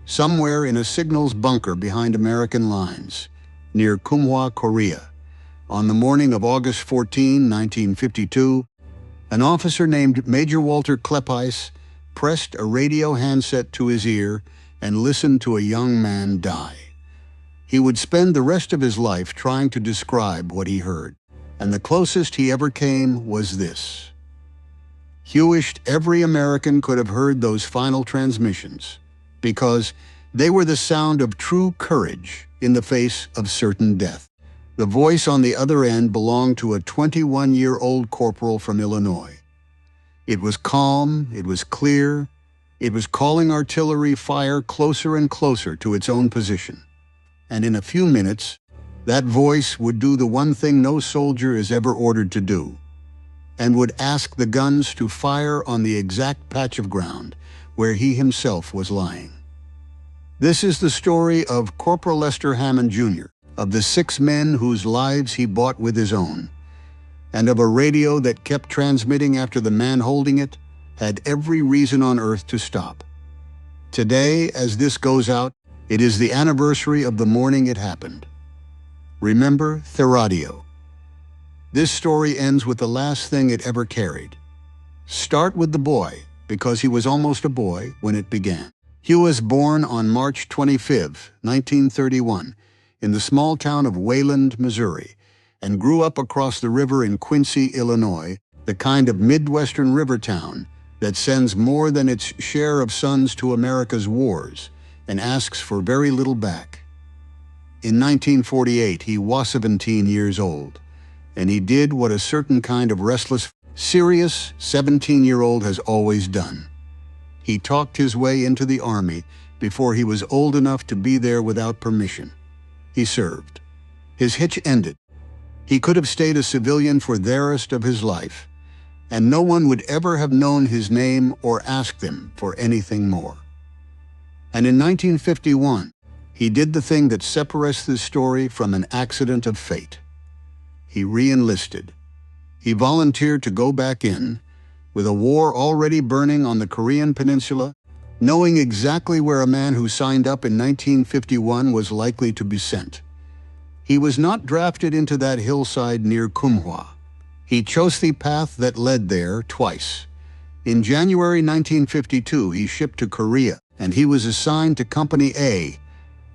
somewhere in a signals bunker behind American lines, near Kumwha, Korea. On the morning of August 14, 1952, an officer named Major Walter Kleppeis pressed a radio handset to his ear and listened to a young man die. He would spend the rest of his life trying to describe what he heard, and the closest he ever came was this. He wished every American could have heard those final transmissions, because they were the sound of true courage in the face of certain death. The voice on the other end belonged to a 21-year-old corporal from Illinois. It was calm, it was clear, it was calling artillery fire closer and closer to its own position. And in a few minutes, that voice would do the one thing no soldier is ever ordered to do, and would ask the guns to fire on the exact patch of ground where he himself was lying. This is the story of Corporal Lester Hammond Jr., of the 6 men whose lives he bought with his own, and of a radio that kept transmitting after the man holding it had every reason on earth to stop. Today, as this goes out, it is the anniversary of the morning it happened. Remember the radio. This story ends with the last thing it ever carried. Start with the boy, because he was almost a boy when it began. He was born on March 25, 1931, in the small town of Wayland, Missouri, and grew up across the river in Quincy, Illinois, the kind of Midwestern river town that sends more than its share of sons to America's wars and asks for very little back. In 1948, he was 17 years old, and he did what a certain kind of restless, serious 17-year-old has always done. He talked his way into the Army before he was old enough to be there without permission. He served. His hitch ended. He could have stayed a civilian for the rest of his life, and no one would ever have known his name or asked him for anything more. And in 1951, he did the thing that separates this story from an accident of fate. He re-enlisted. He volunteered to go back in, with a war already burning on the Korean peninsula, knowing exactly where a man who signed up in 1951 was likely to be sent. He was not drafted into that hillside near Kumwha. He chose the path that led there twice. In January 1952, he shipped to Korea, and he was assigned to Company A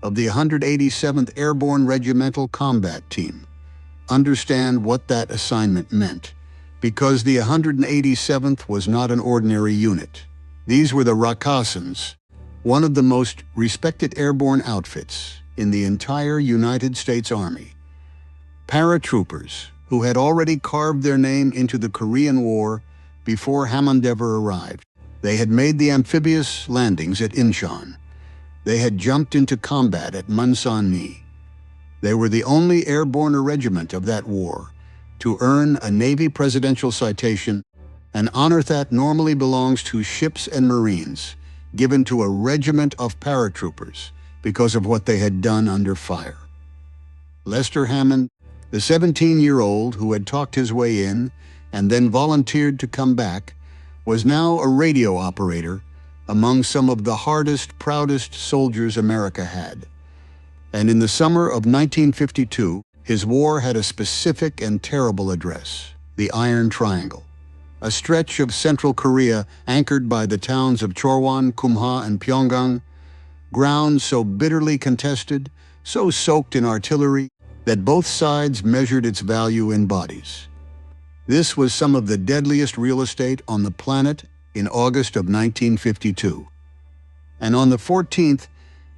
of the 187th Airborne Regimental Combat Team. Understand what that assignment meant, because the 187th was not an ordinary unit. These were the reconnaissance, one of the most respected airborne outfits in the entire United States Army. Paratroopers who had already carved their name into the Korean War before Hammond ever arrived. They had made the amphibious landings at Incheon. They had jumped into combat at Munsan-ni. They were the only airborne regiment of that war to earn a Navy Presidential Citation, an honor that normally belongs to ships and Marines, given to a regiment of paratroopers because of what they had done under fire. Lester Hammond, the 17-year-old who had talked his way in and then volunteered to come back, was now a radio operator among some of the hardest, proudest soldiers America had. And in the summer of 1952, his war had a specific and terrible address: the Iron Triangle, a stretch of central Korea anchored by the towns of Chorwan, Kumwha, and Pyongyang, ground so bitterly contested, so soaked in artillery, that both sides measured its value in bodies. This was some of the deadliest real estate on the planet in August of 1952. And on the 14th,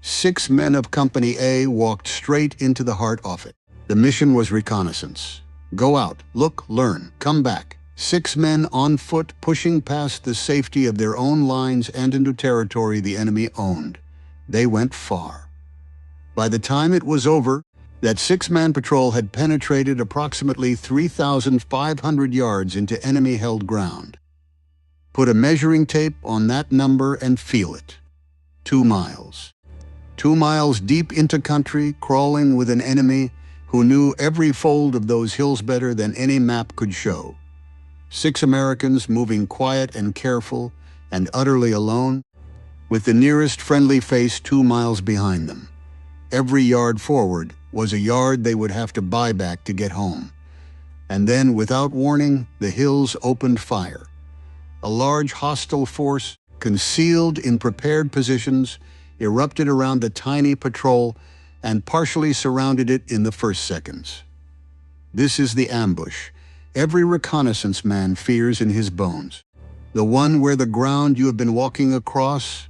6 men of Company A walked straight into the heart of it. The mission was reconnaissance. Go out, look, learn, come back. 6 men on foot pushing past the safety of their own lines and into territory the enemy owned. They went far. By the time it was over, that 6-man patrol had penetrated approximately 3,500 yards into enemy-held ground. Put a measuring tape on that number and feel it. 2 miles. 2 miles deep into country, crawling with an enemy who knew every fold of those hills better than any map could show. 6 Americans moving quiet and careful and utterly alone, with the nearest friendly face 2 miles behind them. Every yard forward was a yard they would have to buy back to get home. And then, without warning, the hills opened fire. A large hostile force, concealed in prepared positions, erupted around the tiny patrol and partially surrounded it in the first seconds. This is the ambush every reconnaissance man fears in his bones. The one where the ground you have been walking across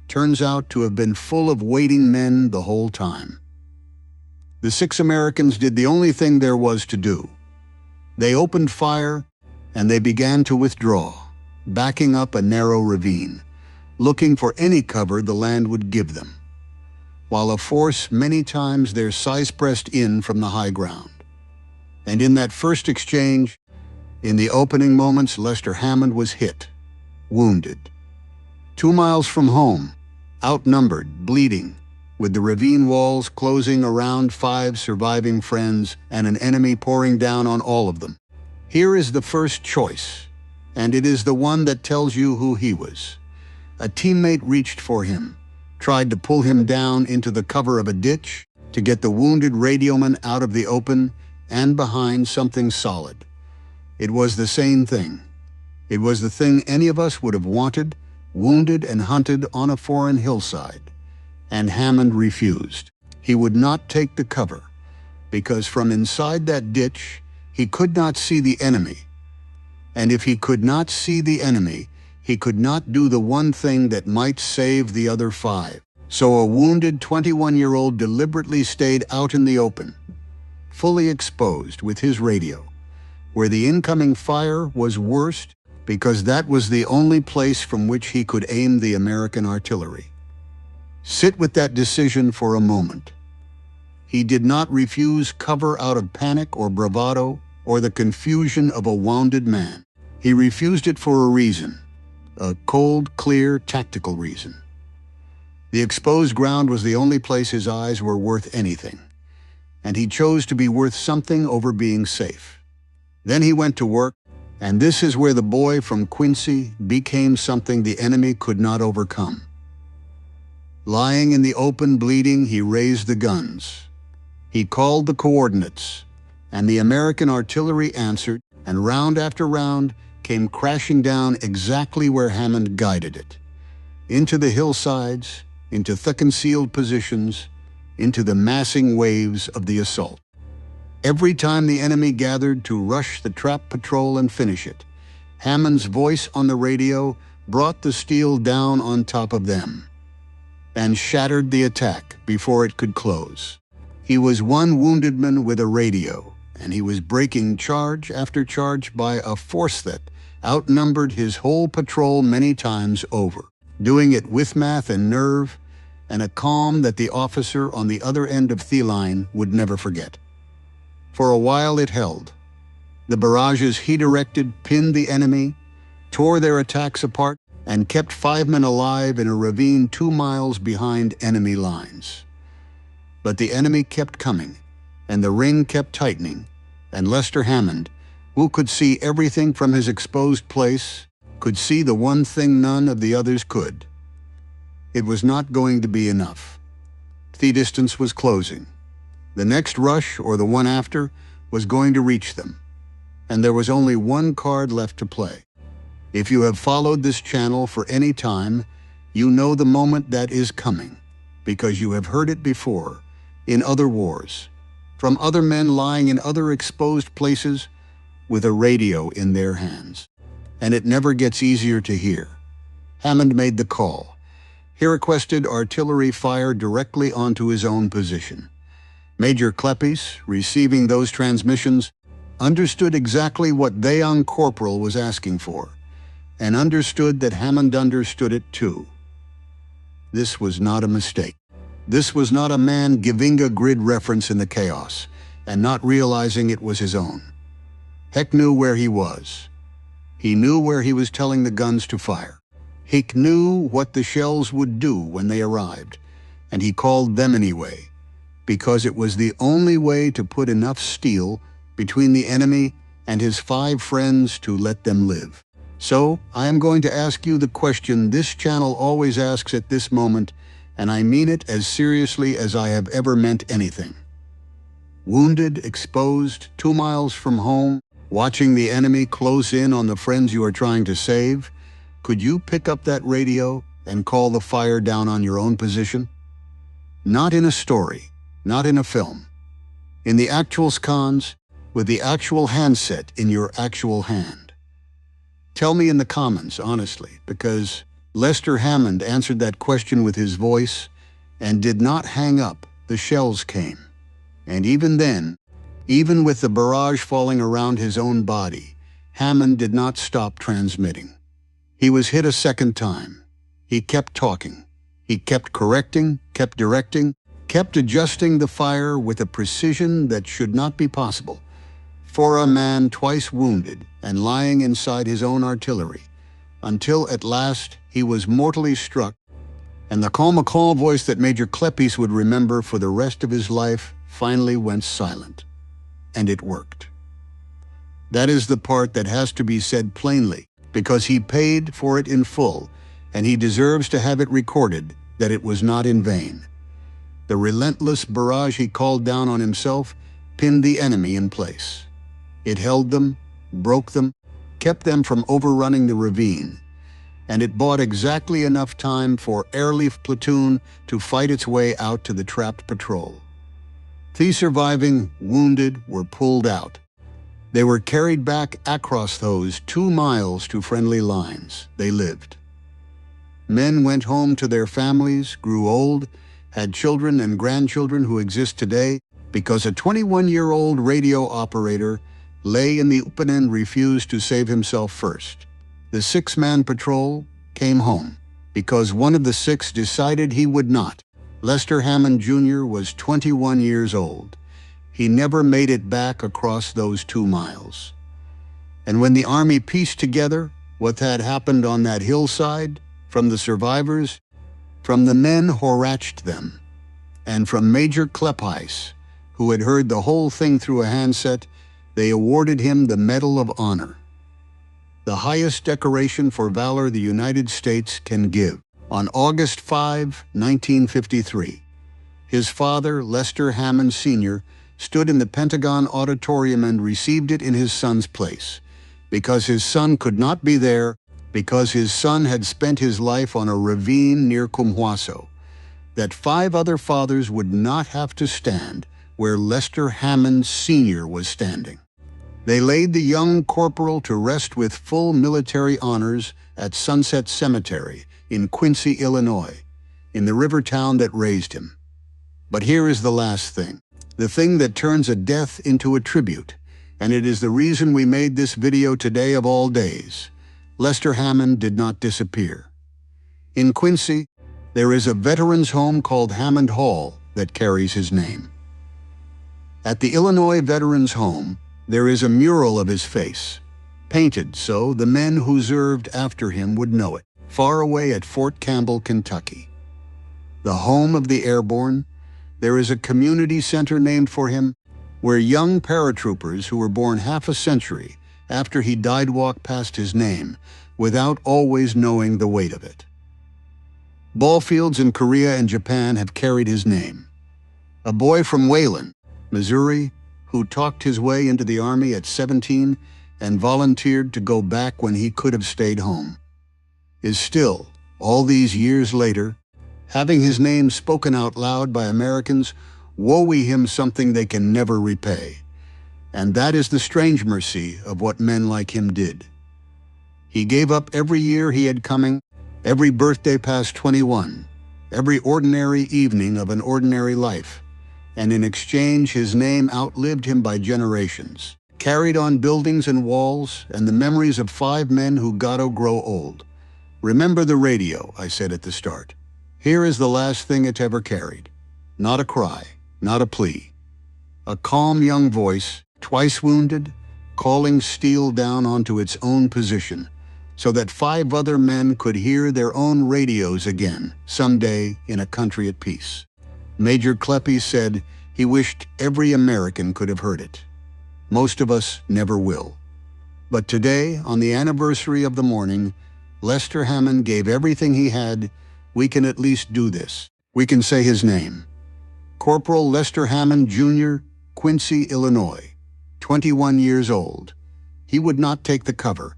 turns out to have been full of waiting men the whole time. The 6 Americans did the only thing there was to do. They opened fire, and they began to withdraw, backing up a narrow ravine, looking for any cover the land would give them, while a force many times their size pressed in from the high ground. And in that first exchange, in the opening moments, Lester Hammond was hit, wounded. 2 miles from home, outnumbered, bleeding, with the ravine walls closing around 5 surviving friends and an enemy pouring down on all of them. Here is the first choice, and it is the one that tells you who he was. A teammate reached for him, tried to pull him down into the cover of a ditch to get the wounded radioman out of the open and behind something solid. It was the same thing. It was the thing any of us would have wanted, wounded and hunted on a foreign hillside. And Hammond refused. He would not take the cover, because from inside that ditch, he could not see the enemy. And if he could not see the enemy, he could not do the one thing that might save the other 5. So a wounded 21-year-old deliberately stayed out in the open, fully exposed with his radio, where the incoming fire was worst because that was the only place from which he could aim the American artillery. Sit with that decision for a moment. He did not refuse cover out of panic or bravado or the confusion of a wounded man. He refused it for a reason, a cold, clear, tactical reason. The exposed ground was the only place his eyes were worth anything, and he chose to be worth something over being safe. Then he went to work, and this is where the boy from Quincy became something the enemy could not overcome. Lying in the open, bleeding, he raised the guns. He called the coordinates, and the American artillery answered, and round after round came crashing down exactly where Hammond guided it, into the hillsides, into thick concealed positions, into the massing waves of the assault. Every time the enemy gathered to rush the trap patrol and finish it, Hammond's voice on the radio brought the steel down on top of them and shattered the attack before it could close. He was one wounded man with a radio, and he was breaking charge after charge by a force that outnumbered his whole patrol many times over, doing it with math and nerve and a calm that the officer on the other end of the line would never forget. For a while it held. The barrages he directed pinned the enemy, tore their attacks apart, and kept 5 men alive in a ravine 2 miles behind enemy lines. But the enemy kept coming, and the ring kept tightening, and Lester Hammond, who could see everything from his exposed place, could see the one thing none of the others could. It was not going to be enough. The distance was closing. The next rush, or the one after, was going to reach them, and there was only one card left to play. If you have followed this channel for any time, you know the moment that is coming, because you have heard it before, in other wars, from other men lying in other exposed places with a radio in their hands. And it never gets easier to hear. Hammond made the call. He requested artillery fire directly onto his own position. Major Kleppies, receiving those transmissions, understood exactly what the young corporal was asking for, and understood that Hammond understood it too. This was not a mistake. This was not a man giving a grid reference in the chaos and not realizing it was his own. Heck knew where he was. He knew where he was telling the guns to fire. He knew what the shells would do when they arrived, and he called them anyway, because it was the only way to put enough steel between the enemy and his 5 friends to let them live. So, I am going to ask you the question this channel always asks at this moment, and I mean it as seriously as I have ever meant anything. Wounded, exposed, 2 miles from home, watching the enemy close in on the friends you are trying to save, could you pick up that radio and call the fire down on your own position? Not in a story, not in a film. In the actual scons, with the actual handset in your actual hand. Tell me in the comments, honestly, because Lester Hammond answered that question with his voice and did not hang up. The shells came. And even then, even with the barrage falling around his own body, Hammond did not stop transmitting. He was hit a second time. He kept talking. He kept correcting, kept directing, kept adjusting the fire with a precision that should not be possible for a man twice wounded and lying inside his own artillery, until at last he was mortally struck, and the calm voice that Major Kleppies would remember for the rest of his life finally went silent. And it worked. That is the part that has to be said plainly, because he paid for it in full, and he deserves to have it recorded that it was not in vain. The relentless barrage he called down on himself pinned the enemy in place. It held them, broke them, kept them from overrunning the ravine, and it bought exactly enough time for Airleaf Platoon to fight its way out to the trapped patrol. The surviving wounded were pulled out. They were carried back across those 2 miles to friendly lines. They lived. Men went home to their families, grew old, had children and grandchildren who exist today because a 21-year-old radio operator lay in the open and refused to save himself first. The 6-man patrol came home because one of the 6 decided he would not. Lester Hammond Jr. was 21 years old. He never made it back across those 2 miles. And when the Army pieced together what had happened on that hillside, from the survivors, from the men who ratched them, and from Major Kleppies, who had heard the whole thing through a handset, they awarded him the Medal of Honor, the highest decoration for valor the United States can give. On August 5, 1953, his father, Lester Hammond Sr., stood in the Pentagon auditorium and received it in his son's place, because his son could not be there, because his son had spent his life on a ravine near Kumwha, that 5 other fathers would not have to stand where Lester Hammond Sr. was standing. They laid the young corporal to rest with full military honors at Sunset Cemetery in Quincy, Illinois, in the river town that raised him. But here is the last thing, the thing that turns a death into a tribute, and it is the reason we made this video today of all days. Lester Hammond did not disappear. In Quincy, there is a veterans' home called Hammond Hall that carries his name. At the Illinois Veterans Home, there is a mural of his face, painted so the men who served after him would know it, far away at Fort Campbell, Kentucky. The home of the airborne, there is a community center named for him, where young paratroopers who were born half a century after he died walk past his name without always knowing the weight of it. Ball fields in Korea and Japan have carried his name. A boy from Wayland, Missouri, who talked his way into the Army at 17 and volunteered to go back when he could have stayed home, is still, all these years later, having his name spoken out loud by Americans woe him something they can never repay. And that is the strange mercy of what men like him did. He gave up every year he had coming, every birthday past 21, every ordinary evening of an ordinary life, and in exchange his name outlived him by generations, carried on buildings and walls, and the memories of 5 men who gotta grow old. Remember the radio, I said at the start. Here is the last thing it ever carried. Not a cry, not a plea. A calm young voice, twice wounded, calling steel down onto its own position, so that 5 other men could hear their own radios again, someday in a country at peace. Major Kleppies said he wished every American could have heard it. Most of us never will. But today, on the anniversary of the morning, Lester Hammond gave everything he had. We can at least do this. We can say his name. Corporal Lester Hammond Jr., Quincy, Illinois, 21 years old. He would not take the cover,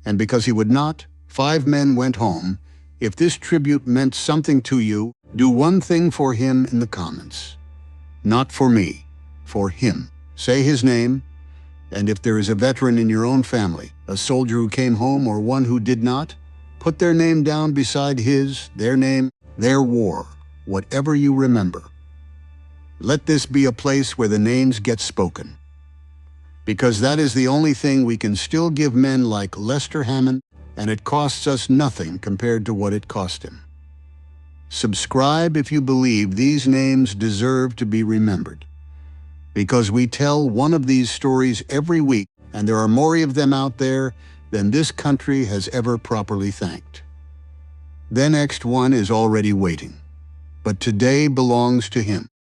and because he would not, 5 men went home. If this tribute meant something to you, do one thing for him in the comments. Not for me, for him. Say his name, and if there is a veteran in your own family, a soldier who came home or one who did not, put their name down beside his, their name, their war, whatever you remember. Let this be a place where the names get spoken, because that is the only thing we can still give men like Lester Hammond, and it costs us nothing compared to what it cost him. Subscribe if you believe these names deserve to be remembered, because we tell one of these stories every week, and there are more of them out there than this country has ever properly thanked. The next one is already waiting, but today belongs to him.